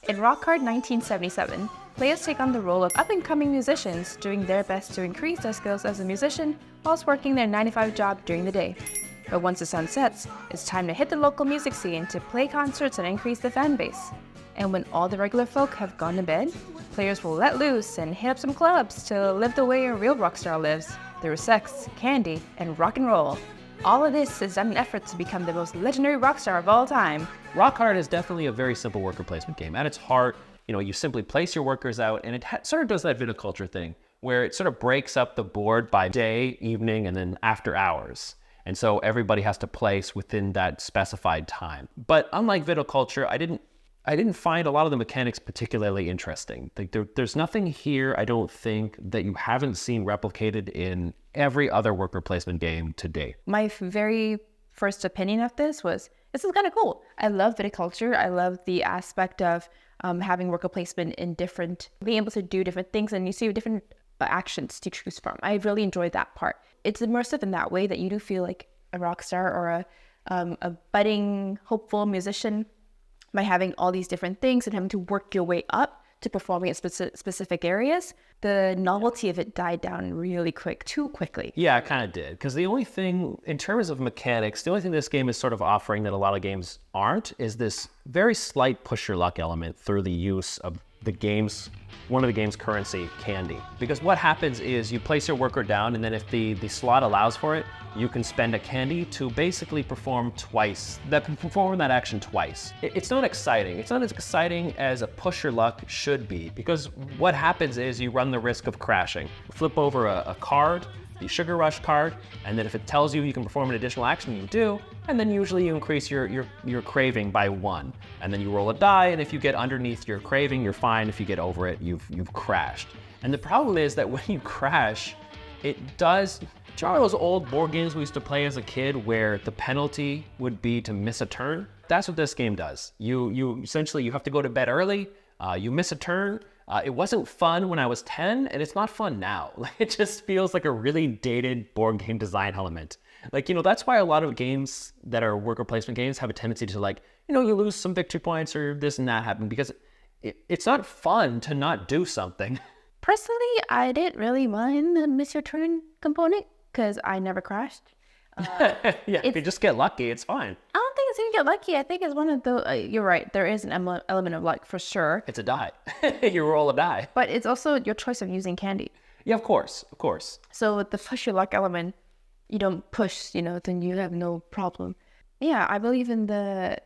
In Rockart 1977, players take on the role of up-and-coming musicians, doing their best to increase their skills as a musician whilst working their 9-to-5 job during the day. But once the sun sets, it's time to hit the local music scene to play concerts and increase the fan base. And when all the regular folk have gone to bed, players will let loose and hit up some clubs to live the way a real rock star lives, through sex, candy, and rock and roll. All of this is done in an effort to become the most legendary rock star of all time. Rockart is definitely a very simple worker placement game. At its heart, you simply place your workers out, and it sort of does that viticulture thing, where it sort of breaks up the board by day, evening, and then after hours. And so everybody has to place within that specified time. But unlike viticulture, I didn't find a lot of the mechanics particularly interesting. Like there's nothing here, I don't think, that you haven't seen replicated in every other worker placement game to date. My very first opinion of this was, this is kind of cool. I love viticulture. I love the aspect of having worker placement in being able to do different things, and you see different actions to choose from. I really enjoyed that part. It's immersive in that way that you do feel like a rock star or a budding, hopeful musician by having all these different things and having to work your way up to performing at specific areas. The novelty of it died down really too quickly. Yeah, it kind of did. Because the only thing, in terms of mechanics, the only thing this game is sort of offering that a lot of games aren't is this very slight push your luck element through the use of one of the game's currency, candy. Because what happens is you place your worker down, and then if the slot allows for it, you can spend a candy to basically perform that action twice. It's not exciting. It's not as exciting as a push your luck should be, because what happens is you run the risk of crashing. Flip over a card, the Sugar Rush card, and then if it tells you can perform an additional action, you do, and then usually you increase your craving by 1. And then you roll a die, and if you get underneath your craving, you're fine. If you get over it, you've crashed. And the problem is that when you crash, it does... Do you remember those old board games we used to play as a kid where the penalty would be to miss a turn? That's what this game does. You essentially, you have to go to bed early, you miss a turn. It wasn't fun when I was 10, and it's not fun now. It just feels like a really dated board game design element. That's why a lot of games that are worker placement games have a tendency to you lose some victory points or this and that happen, because it's not fun to not do something. Personally, I didn't really mind the miss your turn component because I never crashed. Yeah, if you just get lucky, it's fine. I don't think it's even get lucky. I think it's one of the, you're right, there is an element of luck for sure. It's a die. You roll a die. But it's also your choice of using candy. Yeah, of course. So with the push your luck element, you don't push, then you have no problem. Yeah, I believe in the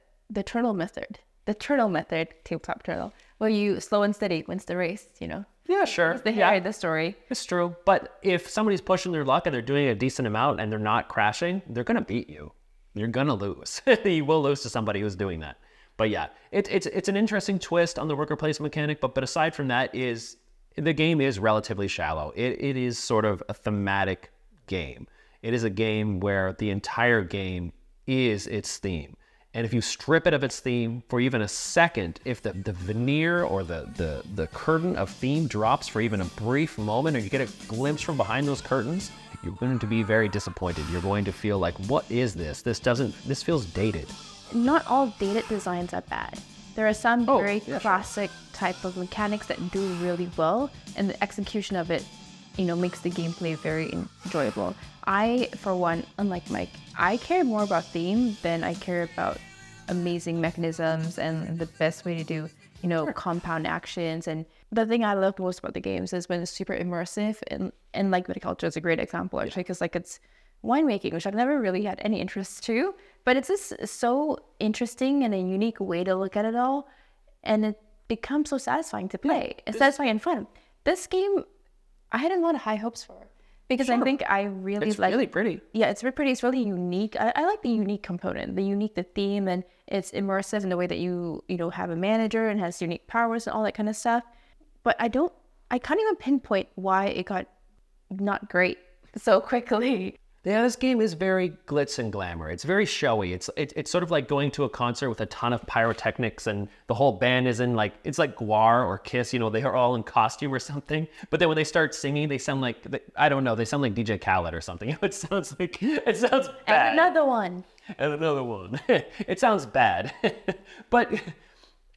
turtle method. The turtle method, tabletop turtle, where you slow and steady wins the race, Yeah, sure. It's the hero of the story. It's true. But if somebody's pushing their luck and they're doing a decent amount and they're not crashing, they're going to beat you. You're going to lose. You will lose to somebody who's doing that. But yeah, it's an interesting twist on the worker placement mechanic. But aside from that, the game is relatively shallow. It is sort of a thematic game. It is a game where the entire game is its theme. And if you strip it of its theme for even a second, if the veneer or the curtain of theme drops for even a brief moment, or you get a glimpse from behind those curtains, you're going to be very disappointed. You're going to feel like, what is this? This feels dated. Not all dated designs are bad. There are some very classic type of mechanics that do really well, and the execution of it, makes the gameplay very enjoyable. I, for one, unlike Mike, I care more about theme than I care about amazing mechanisms and the best way to do, compound actions. And the thing I love most about the games is when it's super immersive, and like viticulture is a great example, actually, because it's winemaking, which I've never really had any interest to, but it's just so interesting and a unique way to look at it all, and it becomes so satisfying to play. It's satisfying and fun. This game, I had a lot of high hopes for, because I think I really it's like... It's really pretty. Yeah, it's really pretty. It's really unique. I like the unique component, the theme, and it's immersive in the way that you have a manager and has unique powers and all that kind of stuff. But I can't even pinpoint why it got not great so quickly. Yeah, this game is very glitz and glamour. It's very showy. It's sort of like going to a concert with a ton of pyrotechnics and the whole band is in it's like Gwar or Kiss, they are all in costume or something. But then when they start singing, they sound like, I don't know, they sound like DJ Khaled or something. It sounds bad. And another one. It sounds bad. But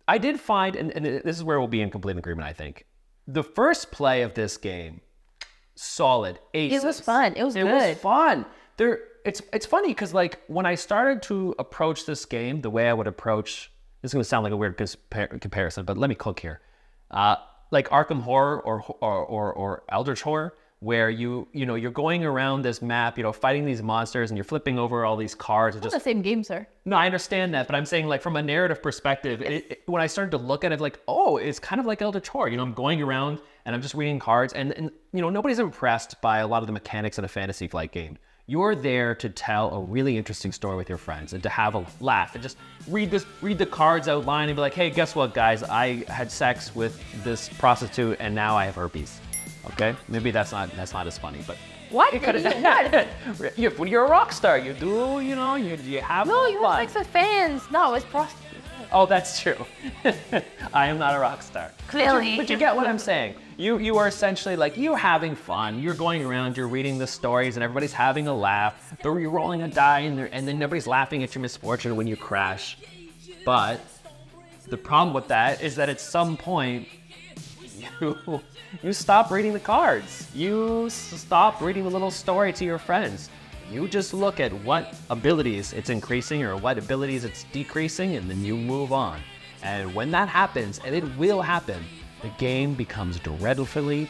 I did find, and this is where we'll be in complete agreement, I think. The first play of this game, solid aces. It was fun. It was good. It was fun. It's funny because like when I started to approach this game, the way I would approach, this is going to sound like a weird comparison, but let me cook here. Like Arkham Horror or Eldritch Horror, where you're going around this map, fighting these monsters, and you're flipping over all these cards. It's the same game, sir. No, I understand that, but I'm saying like from a narrative perspective, when I started to look at it, like, oh, it's kind of like Eldritch Horror. I'm going around and I'm just reading cards, and nobody's impressed by a lot of the mechanics in a Fantasy Flight game. You're there to tell a really interesting story with your friends and to have a laugh and just read the cards outline and be like, hey, guess what, guys? I had sex with this prostitute and now I have herpes. Okay, maybe that's not as funny, but what? When you're a rock star, you do, you have no, you fun. have sex with fans. No, it's prostitutes. Oh, that's true. I am not a rock star. Clearly. But you get what I'm saying. You are essentially like, you're having fun. You're going around, you're reading the stories, and everybody's having a laugh. You're rolling a die, and then everybody's laughing at your misfortune when you crash. But the problem with that is that at some point, you stop reading the cards. You stop reading the little story to your friends. You just look at what abilities it's increasing or what abilities it's decreasing, and then you move on. And when that happens, and it will happen, the game becomes dreadfully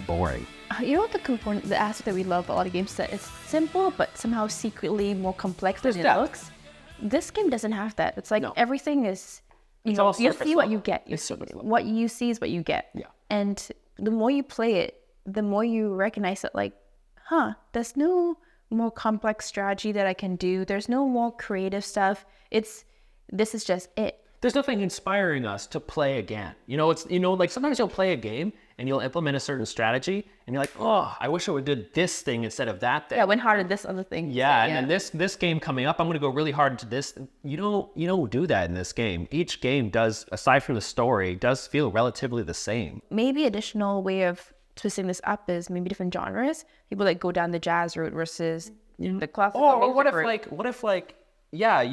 boring. You know what the aspect that we love about a lot of games that it's simple, but somehow secretly more complex than it looks? This game doesn't have that. It's like everything is, you see what you get. What you see is what you get. Yeah. And the more you play it, the more you recognize that like, there's no more complex strategy that I can do. There's no more creative stuff. This is just it. There's nothing inspiring us to play again. Like sometimes you'll play a game and you'll implement a certain strategy and you're like, oh, I wish I would have did this thing instead of that thing. Yeah, I went hard at this other thing. Yeah, and then this game coming up, I'm going to go really hard into this. You don't do that in this game. Each game does, aside from the story, does feel relatively the same. Maybe additional way of twisting this up is maybe different genres. People like go down the jazz route versus the classical. Or what if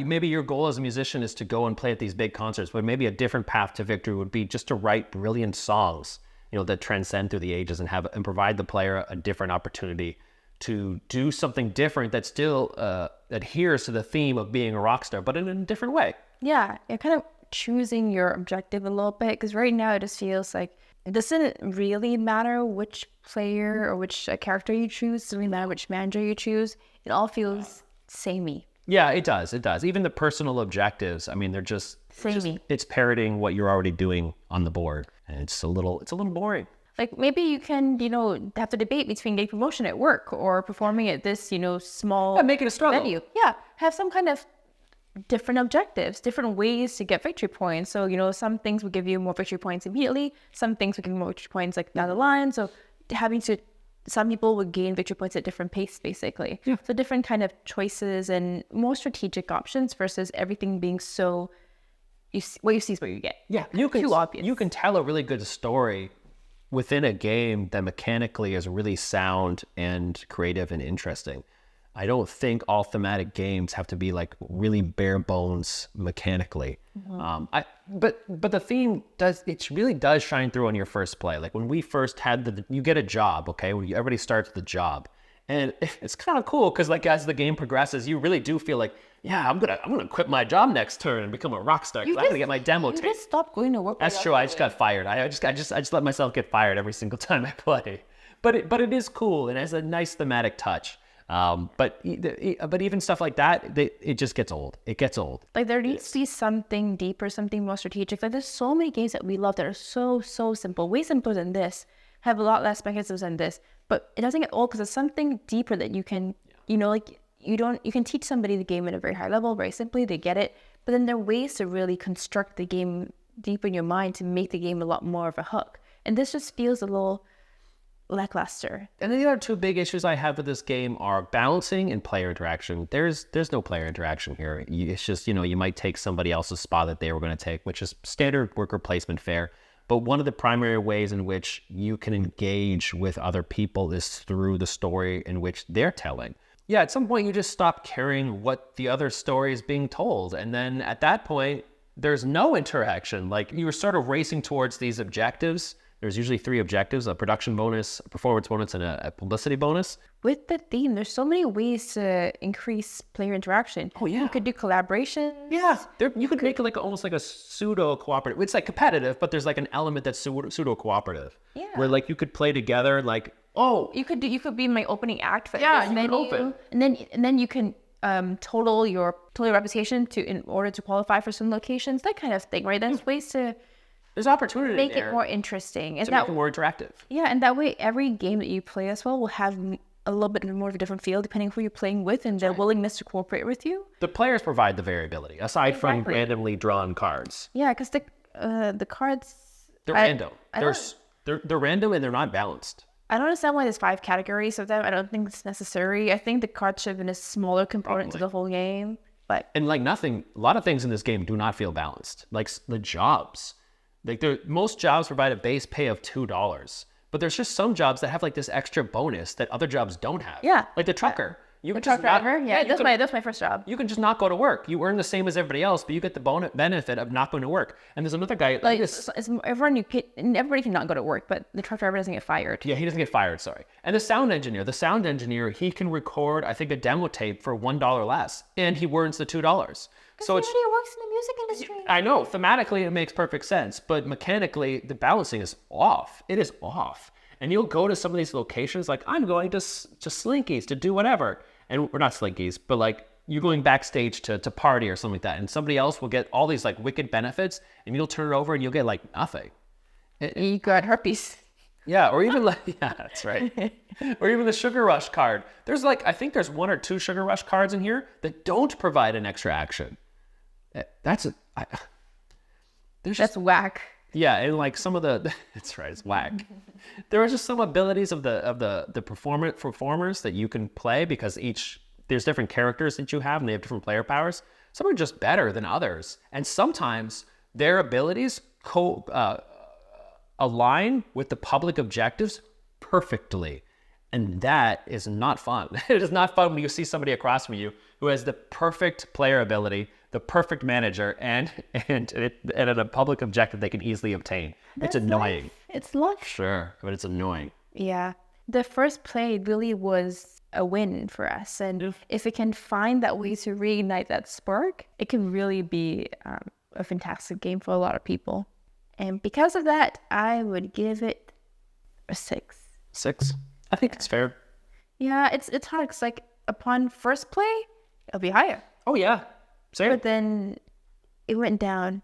maybe your goal as a musician is to go and play at these big concerts, but maybe a different path to victory would be just to write brilliant songs, that transcend through the ages and provide the player a different opportunity to do something different that still adheres to the theme of being a rock star, but in a different way. Yeah, you're kind of choosing your objective a little bit, because right now it just feels like it doesn't really matter which player or which character you choose. It doesn't really matter which manager you choose. It all feels samey. Yeah, it does. It does. Even the personal objectives, I mean, they're just samey. It's parroting what you're already doing on the board, and it's a little boring. Like maybe you can, have to debate between getting promotion at work or performing at this, small make it a struggle. venue. Yeah, have some kind of different objectives, different ways to get victory points. So, some things will give you more victory points immediately. Some things will give you more victory points like down the line. So some people would gain victory points at different pace, basically. Yeah. So different kind of choices and more strategic options versus everything being so, what you see is what you get. Yeah, too obvious. You can tell a really good story within a game that mechanically is really sound and creative and interesting. I don't think all thematic games have to be like really bare bones mechanically. Mm-hmm. But the theme really does shine through on your first play. Like when we first had you get a job, okay? Everybody starts the job, and it's kind of cool because like as the game progresses, you really do feel like, yeah, I'm gonna quit my job next turn and become a rock star. I'm gonna get my demo tape. You just stop going to work. That's true. I just got fired. I just let myself get fired every single time I play. But it is cool and it has a nice thematic touch. But even stuff like that, it just gets old. It gets old. Like there needs to be something deeper, something more strategic. Like there's so many games that we love that are so simple, way simpler than this, have a lot less mechanisms than this. But it doesn't get old because there's something deeper that you can, you can teach somebody the game at a very high level, very simply, they get it. But then there are ways to really construct the game deep in your mind to make the game a lot more of a hook. And this just feels a little lackluster. And then the other two big issues I have with this game are balancing and player interaction. There's no player interaction here. It's just, you might take somebody else's spot that they were going to take, which is standard worker placement fare. But one of the primary ways in which you can engage with other people is through the story in which they're telling. At some point you just stop caring what the other story is being told. And then at that point, there's no interaction. Like you were sort of racing towards these objectives. There's usually 3 objectives: a production bonus, a performance bonus, and a publicity bonus. With the theme, there's so many ways to increase player interaction. Oh, yeah. You could do collaboration. Yeah, you could make it like almost like a pseudo cooperative. It's like competitive, but there's like an element that's pseudo cooperative. Yeah. Where like you could play together. Like you could be my opening act for Yeah, this you can menu, open. and then you can total your reputation in order to qualify for some locations, that kind of thing, right? There's ways to there's opportunity make there it more interesting, and to make it more interactive. yeah, and that way every game that you play as well will have a little bit more of a different feel depending who you're playing with and their willingness to cooperate with you. The players provide the variability aside from randomly drawn cards. Yeah, because the cards They're random. They're random and they're not balanced. I don't understand why there's 5 categories of them. I don't think it's necessary. I think the cards should have been a smaller component to the whole game. But And like a lot of things in this game do not feel balanced. Like the jobs. Like most jobs provide a base pay of $2. But there's just some jobs that have like this extra bonus that other jobs don't have. Yeah. Like the trucker. the truck driver, that's my first job. You can just not go to work. You earn the same as everybody else, but you get the benefit of not going to work. And there's another guy Like everybody can not go to work, but the truck driver doesn't get fired. Yeah, he doesn't get fired, sorry. And the sound engineer, he can record, I think, a demo tape for $1 less, and he earns the $2. So it's Everybody works in the music industry. I know, thematically it makes perfect sense, but mechanically the balancing is off. It is off. And you'll go to some of these locations like, I'm going to Slinky's to do whatever. And we're not Slinky's, but like you're going backstage to party or something like that. And somebody else will get all these like wicked benefits and you'll turn it over and you'll get like nothing. You got herpes. Yeah, or even like, yeah, that's right. Or even the Sugar Rush card. There's like, I think there's 1 or 2 Sugar Rush cards in here that don't provide an extra action. That's whack. Yeah, and like some of that's right, it's whack. There are just some abilities of the performers that you can play because there's different characters that you have and they have different player powers. Some are just better than others, and sometimes their abilities align with the public objectives perfectly. And that is not fun. It is not fun when you see somebody across from you who has the perfect player ability, the perfect manager, and a public objective they can easily obtain. It's annoying. It's life. Sure, but it's annoying. Yeah. The first play really was a win for us. And if it can find that way to reignite that spark, it can really be a fantastic game for a lot of people. And because of that, I would give it a 6. 6? I think it's fair. Yeah, it's hard because like upon first play, it'll be higher. Oh yeah, same. But then it went down.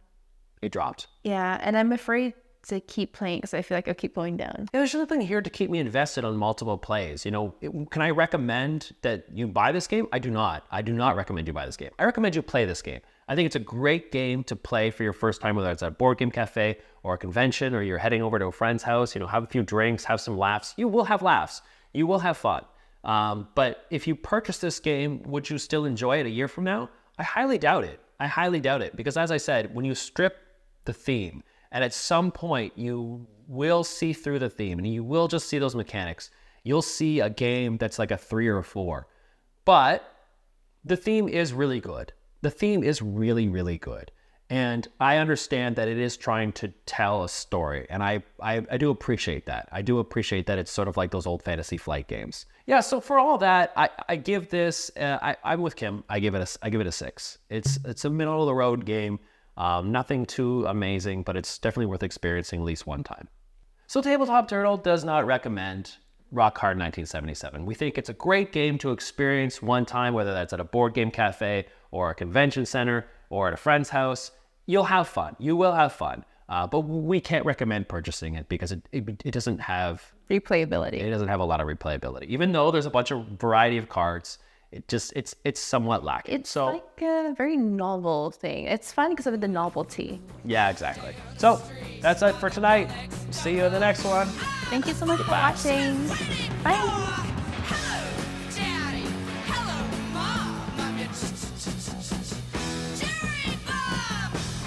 It dropped. Yeah, and I'm afraid to keep playing because I feel like I'll keep going down. Yeah, there's nothing here to keep me invested on multiple plays. You know, can I recommend that you buy this game? I do not. I do not recommend you buy this game. I recommend you play this game. I think it's a great game to play for your first time, whether it's at a board game cafe or a convention, or you're heading over to a friend's house, have a few drinks, have some laughs. You will have laughs. You will have fun. But if you purchase this game, would you still enjoy it a year from now? I highly doubt it. I highly doubt it. Because as I said, when you strip the theme, and at some point you will see through the theme, and you will just see those mechanics, you'll see a game that's like a 3 or a 4. But the theme is really good. The theme is really, really good. And I understand that it is trying to tell a story. And I do appreciate that. I do appreciate that it's sort of like those old Fantasy Flight games. Yeah, so for all that, I give this, I'm with Kim. I give it a 6. It's a middle of the road game. Nothing too amazing, but it's definitely worth experiencing at least one time. So Tabletop Turtle does not recommend Rockart 1977. We think it's a great game to experience one time, whether that's at a board game cafe or a convention center or at a friend's house. You'll have fun. You will have fun. But we can't recommend purchasing it because it doesn't have replayability. It doesn't have a lot of replayability. Even though there's a bunch of variety of cards, it's somewhat lacking. It's like a very novel thing. It's fun because of the novelty. Yeah, exactly. So that's it for tonight. See you in the next one. Thank you so much for watching. Bye.